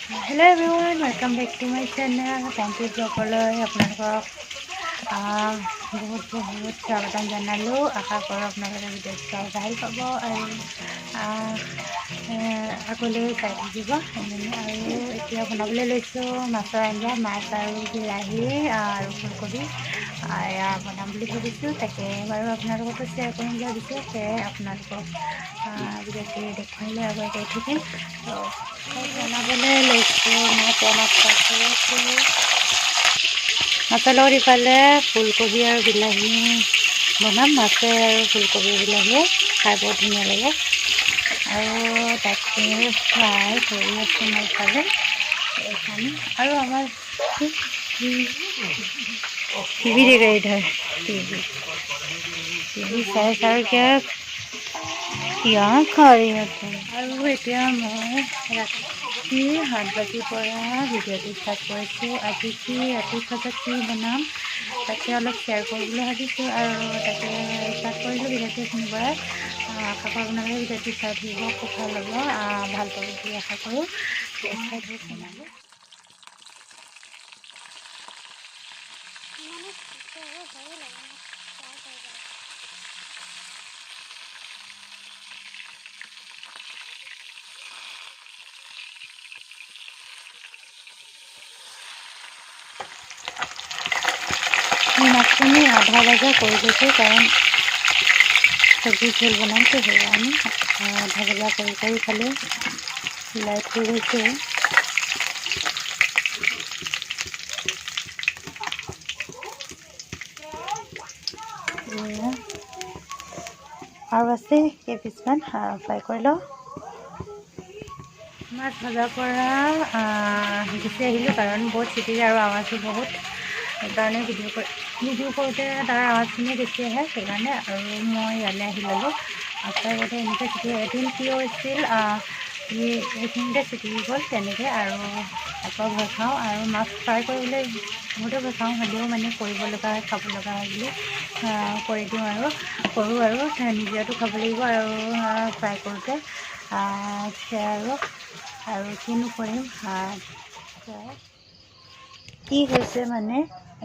Hello everyone, welcome back to my channel. Thank you সকললৈ আপোনালোকক বহুত বহুত স্বাগতম জনালোঁ। আশা কৰোঁ আপোনালোকে ভিডিঅ' চাই ভাল পাব আৰু আগলৈ চাই থাকিব। আৰু এতিয়া বনাবলৈ লৈছোঁ মাছৰ আঞ্জা, মাছ আৰু বিলাহী আৰু ফুলকবি এয়া বনাম বুলি ভাবিছোঁ। তাকে বাৰু আপোনালোককো শ্বেয়াৰ কৰিম বুলি ভাবিছোঁ। সেয়ে আপোনালোকক ভিডিঅ'টো দেখুৱাই লৈ আগুৱাই গৈ থাকিম। বনাবলৈ লৈছোঁ মাছৰ লগত ইফালে ফুলকবি আৰু বিলাহী বনাম। মাছে আৰু ফুলকবি বিলাহীয়ে খাই বহুত ধুনীয়া লাগে আৰু তাকে ফ্ৰাই কৰি আছোঁ মই ইফালে আৰু আমাৰ টিভি देखा इधर টিভি চাই চাই क्या खा रही हो तुम? আৰু এতিয়া মই ৰাতি 7 বাজিৰ পৰা ভিডিঅ'টো ষ্টাৰ্ট কৰিছোঁ। আজি কি ৰাতি সাঁজত কি বনাম তাকে অলপ শ্বেয়াৰ কৰিবলৈ ভাবিছোঁ আৰু তাকে ষ্টাৰ্ট কৰিলোঁ ভিডিঅ'টো শুনিবাৰ। আশা কৰোঁ আপোনালোকে ভিডিঅ'টো চাই থাকিব, খুব ভাল হ'ব, ভাল পাব বুলি আশা কৰোঁ। মাছখিনি আধা ভাজা কৰি লৈছোঁ, কাৰণ চব্জি ঝোল বনাইছোঁ সেইকাৰণে আধা ভাজা কৰি খালে লাইট হৈ গৈছে। আৰু আছে কেইপিচমান ফ্ৰাই কৰি লওঁ। মাছ ভজাৰ পৰা গুচি আহিলোঁ, কাৰণ বহুত চিটিৰে আৰু আৱাজো বহুত, সেইকাৰণে ভিডিঅ' কৰোঁতে তাৰ আৱাজখিনি বেছি আহে সেইকাৰণে। আৰু মই ইয়ালৈ আহি ল'লোঁ। ফ্ৰাই কৰোঁতে এনেকৈ চিটি এদিন কি হৈছিল, এইখিনিতে চিটি গ'ল তেনেকৈ। আৰু আকৌ ভয় খাওঁ আৰু মাছ ফ্ৰাই কৰিবলৈ বহুতে ভয় খাওঁ, হ'লেও মানে কৰিব লগা হয়, খাব লগা হয় বুলি কৰি দিওঁ আৰু কৰোঁ আৰু নিজেতো খাব লাগিব আৰু ফ্ৰাই কৰোঁতে আৰু কিনো কৰিম। কি হৈছে মানে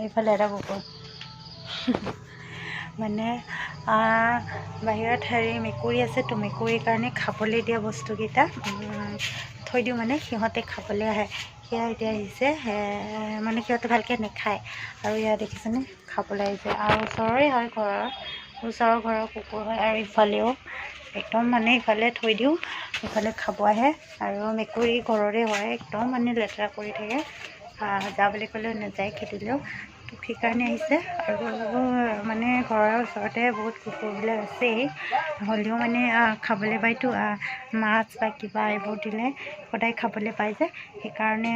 এইফালে এটা কুকুৰ মানে বাহিৰত মেকুৰী আছে, তো মেকুৰীৰ কাৰণে খাবলৈ দিয়া বস্তুকেইটা থৈ দিওঁ, মানে সিহঁতে খাবলৈ আহে। সেয়া এতিয়া আহিছে, মানে সিহঁতে ভালকৈ নাখায় আৰু ইয়াত দেখিছেনে খাবলৈ আহিছে। আৰু ওচৰৰে হয়, ওচৰৰ ঘৰৰ কুকুৰ হয়। আৰু ইফালেও একদম মানে ইফালে থৈ দিওঁ, ইফালে খাব আহে। আৰু মেকুৰী ঘৰৰে হয়, একদম মানে লেতেৰা কৰি থাকে, যা বুলি ক'লেও নাযায়, খেদিলেও। তো সেইকাৰণে আহিছে। আৰু মানে ঘৰৰ ওচৰতে বহুত কুকুৰবিলাক আছেই, হ'লেও মানে খাবলৈ পায়তো, মাছ বা কিবা এইবোৰ দিলে সদায় খাবলৈ পায় যে, সেইকাৰণে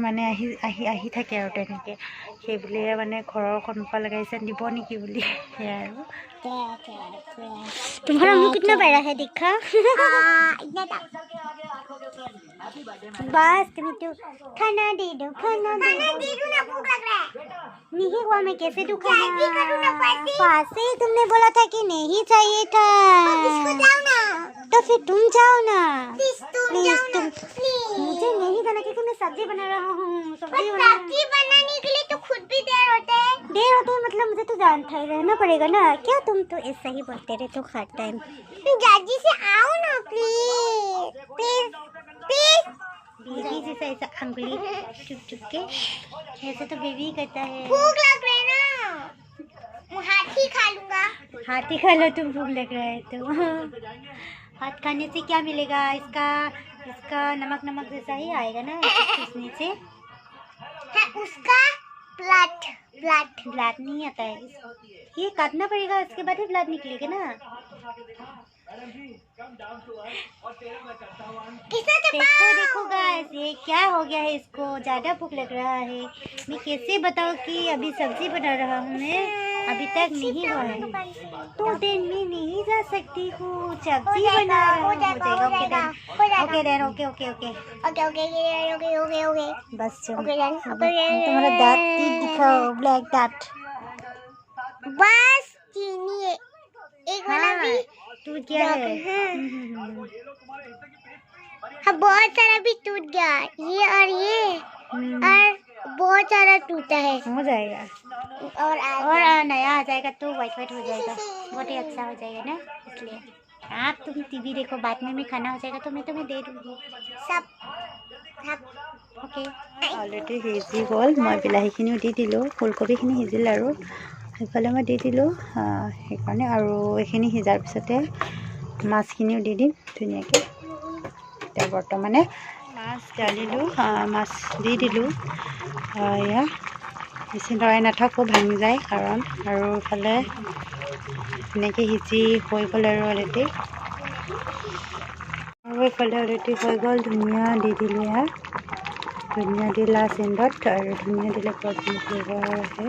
মানে আহি থাকে আৰু তেনেকৈ। সেই বুলিয়ে মানে ঘৰৰ সন্মুখত লগাইছে, দিব নেকি বুলি। সেয়াই আৰু तुम्हारा मुंह कितना बड़ा है देखा बस तुम्हें तो खाना दे दो ना, भूख लग रहा है। नहीं हुआ, मैं कैसे दूँ खाना? फांसी तुमने बोला था कि नहीं चाहिए था, तो फिर तुम जाओ ना प्लीज। तुम मुझे नहीं जाना, क्योंकि मैं सब्जी बना रहा हूँ। सब्जी बनाने के लिए तो खुद भी देर होते हैं मतलब मुझे तो जानता ही रहना पड़ेगा ना। क्या तुम तो ऐसा ही बोलते रहते हो हर टाइम। दादी से आओ ना प्लीज प्लीज प्लीज। बेबी जैसा ऐसा अंगुली चुप के ऐसे तो बेबी करता है। भूख लग रही है ना, हाथी खा लूंगा। हाथी खा लो, तुम भूख लग रहा है तो। हाथ खाने से क्या मिलेगा? इसका नमक जैसा ही आएगा ना चूसने से। है उसका ब्लड नहीं आता है, ये काटना पड़ेगा, इसके बाद ही ब्लड निकलेगा ना। देखो गाइस, ये क्या हो गया है, इसको ज़्यादा भूख लग रहा है। मैं कैसे बताऊँ कि अभी सब्जी बना रहा हूँ, मैं अभी तक नहीं हुआ है, तो दिन में नहीं जा सकती हूँ, सब्जी बना रहा हूँ। हो जाएगा। ओके बस तुम्हारा दांत दिखाओ, ब्लैक दांत। बस चीनी एक वाला भी तू क्या है। हाँ बहुत सारा भी टूट गया, ये और बहुत सारा टूटा है। हो जाएगा और नया आ जाएगा तो वाइट वाइट हो जाएगा, बहुत ही अच्छा हो जाएगा ना। इसलिए आप तुम टीवी देखो, बाद में खाना हो जाएगा तो मैं तुम्हें दे दूँगी सब। ओके অলৰেডি সিজি গ'ল। মই বিলাহীখিনিও দি দিলোঁ, ফুলকবিখিনি সিজিল আৰু সেইফালে মই দি দিলোঁ। সেইকাৰণে আৰু এইখিনি সিজাৰ পিছতে মাছখিনিও দি দিম ধুনীয়াকৈ। এতিয়া বৰ্তমানে মাছ ডালিলোঁ, মাছ দি দিলোঁ। এয়া বেছি লৰাই নাথাকোঁ, ভাঙি যায় কাৰণ। আৰু ইফালে ধুনীয়াকৈ সিজি হৈ গ'ল আৰু অলৰেডি। আৰু এইফালে অলৰেডি হৈ গ'ল, ধুনীয়া দি দিলোঁ। এয়া ধুনীয়া দি লাষ্ট এণ্ডত, আৰু ধুনীয়া দিলে বৰ ফ্লেভাৰ আহে।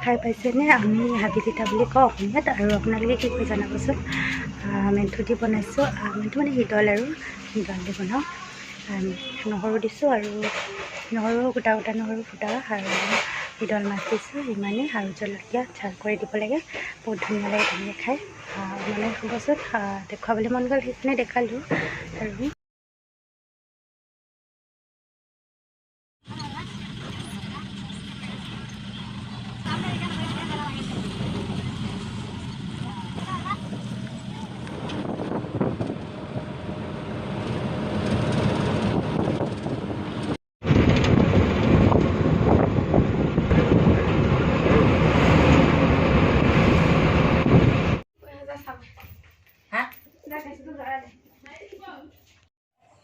খাই পাইছেনে? আমি হাবি তিতা বুলি কওঁ অসমীয়াত, আৰু আপোনালোকে কি কয় জনাবচোন। মেথু দি বনাইছোঁ, মেথু মানে শিদল, আৰু শিদল দি বনাওঁ। নহৰু দিছোঁ, আৰু নহৰু গোটা গোটা নহৰু ফুটা, আৰু শিদল মাছ দিছোঁ ইমানেই। আৰু জলকীয়া ঝাল কৰি দিব লাগে, বহুত ধুনীয়া লাগে তেনেকৈ খাই। মানে হ'বচোন, দেখুৱাবলৈ মন গ'ল সেইখিনি দেখালোঁ। আৰু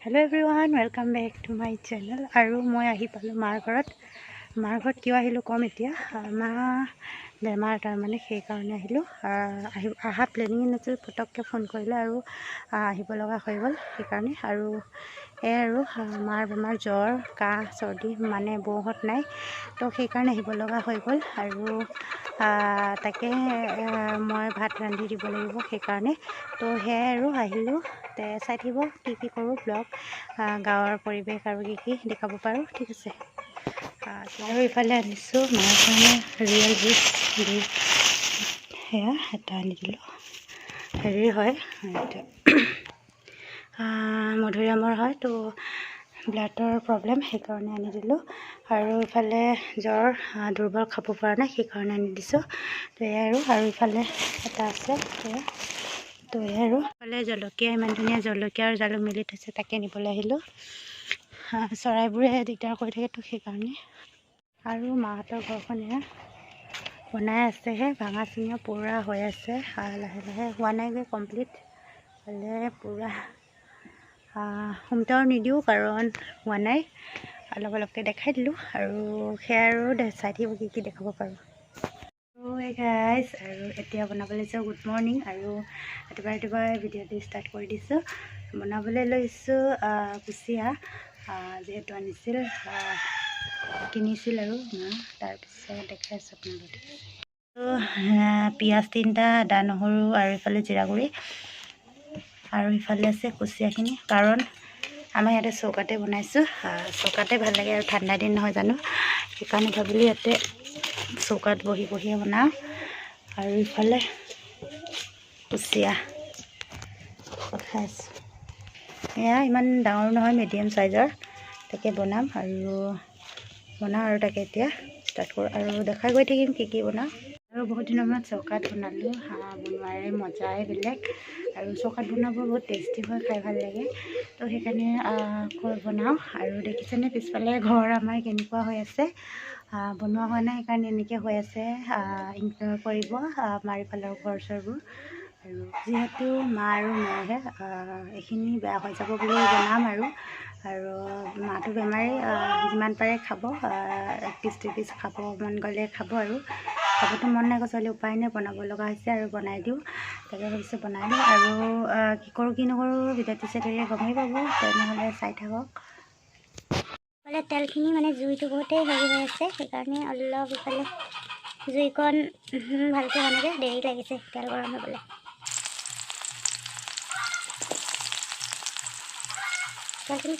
hello' everyone, welcome back to my channel. আৰু মই আহি পালোঁ মাৰ ঘৰত। মাৰ ঘৰত কিয় আহিলোঁ ক'ম এতিয়া। মা বেমাৰ, তাৰমানে সেইকাৰণে আহিলোঁ। অহা প্লেনিং নাছিল, পটককৈ ফোন কৰিলে আৰু আহিব লগা হৈ গ'ল সেইকাৰণে। আৰু আৰু মাৰ বেমাৰ, জ্বৰ, কাহ, চৰ্দি, মানে বৌহঁত নাই তো সেইকাৰণে আহিব লগা হৈ গ'ল। আৰু তাকে মই ভাত ৰান্ধি দিব লাগিব সেইকাৰণে। তো সেয়াই আৰু আহিলোঁ। চাই থাকিব কি কৰোঁ ব্লগ, গাঁৱৰ পৰিৱেশ আৰু কি দেখাব পাৰোঁ, ঠিক আছে। আৰু ইফালে আনিছোঁ মাৰ কাৰণে ৰিয়েল জুচ দি, সেয়া এটা আনি দিলোঁ। হেৰিৰ হয়, মধুৰিআমৰ হয়, তো ব্লাডৰ প্ৰব্লেম সেইকাৰণে আনি দিলোঁ। আৰু ইফালে জ্বৰ, দুৰ্বল, খাব পৰা নাই সেইকাৰণে আনি দিছোঁ। তো এয়াই আৰু ইফালে এটা আছে সেয়া। তো আৰু ইফালে জলকীয়া, ইমান ধুনীয়া জলকীয়া আৰু জালুক মেলি থৈছে, তাকে নিবলৈ আহিলোঁ। চৰাইবোৰে দিগদাৰ কৰি থাকে তো সেইকাৰণে। আৰু মাহঁতৰ ঘৰখন এয়া বনাই আছেহে, ভাঙা চিঙা পূৰা হৈ আছে, লাহে লাহে হোৱা নাইগৈ কমপ্লিট। হ'লে পূৰা হোমটাও নিদিওঁ কাৰণ হোৱা নাই, অলপ অলপকৈ দেখাই দিলোঁ। আৰু সেয়া আৰু চাই থাকিব কি দেখাব পাৰোঁ। গাইজ, আৰু এতিয়া বনাবলৈ যাওঁ গুড মৰ্ণিং। আৰু ৰাতিপুৱা ভিডিঅ'টো ষ্টাৰ্ট কৰি দিছোঁ। বনাবলৈ লৈছোঁ কুচিয়া, যিহেতু আনিছিল, কিনিছিল আৰু তাৰপিছত দেখাইছোঁ আপোনালোকে। পিঁয়াজ 3টা, আদা নহৰু, আৰু ইফালে জিৰা গুড়ি, আৰু ইফালে আছে কুচিয়াখিনি। কাৰণ আমাৰ ইয়াতে চৌকাতে বনাইছোঁ, চৌকাতে ভাল লাগে আৰু ঠাণ্ডা দিন নহয় জানো, সেইকাৰণে ভাবিলোঁ ইয়াতে চৌকাত বহিয়ে বনাওঁ। আৰু ইফালে কুচিয়া খাইছোঁ, এয়া ইমান ডাঙৰ নহয়, মিডিয়াম চাইজৰ, তাকে বনাম। আৰু তাকে এতিয়া ষ্টাৰ্ট কৰোঁ আৰু দেখাই গৈ থাকিম কি বনাওঁ। আৰু বহুত দিনৰ মূৰত চৌকাত বনালোঁ, বনোৱাৰে মজাই বেলেগ। আৰু চৌকাত বনাব বহুত টেষ্টি হয়, খাই ভাল লাগে, তো সেইকাৰণে বনাওঁ। আৰু দেখিছেনে পিছফালে ঘৰ আমাৰ কেনেকুৱা হৈ আছে, বনোৱা হোৱা নাই সেইকাৰণে এনেকৈ হৈ আছে। ইগন'ৰ কৰিব আমাৰ ইফালৰ ঘৰ চৰবোৰ। আৰু যিহেতু মা আৰু মইহে, এইখিনি বেয়া হৈ যাব বুলি বনাম। আৰু মাটো বেমাৰী, যিমান পাৰে খাব, 1 পিচ 2 পিচ খাব মন গ'লে খাব, আৰু খাবতো মন নাই গছলে উপায় নাই, বনাব লগা হৈছে আৰু বনাই দিওঁ। তাকে ভাবিছোঁ বনাই দিওঁ। আৰু কি কৰোঁ কি নকৰোঁ ভিডিঅ'টো চাই থাকিলে গমেই পাব, তেনেহ'লে চাই থাকক। তেলখিনি মানে জুইটো বহুতেই হেৰি হৈ আছে, সেইকাৰণে অলপ ইফালে জুইকণ ভালকৈ বনালে দেৰি লাগিছে তেল গৰম হ'বলৈ। তেলখিনি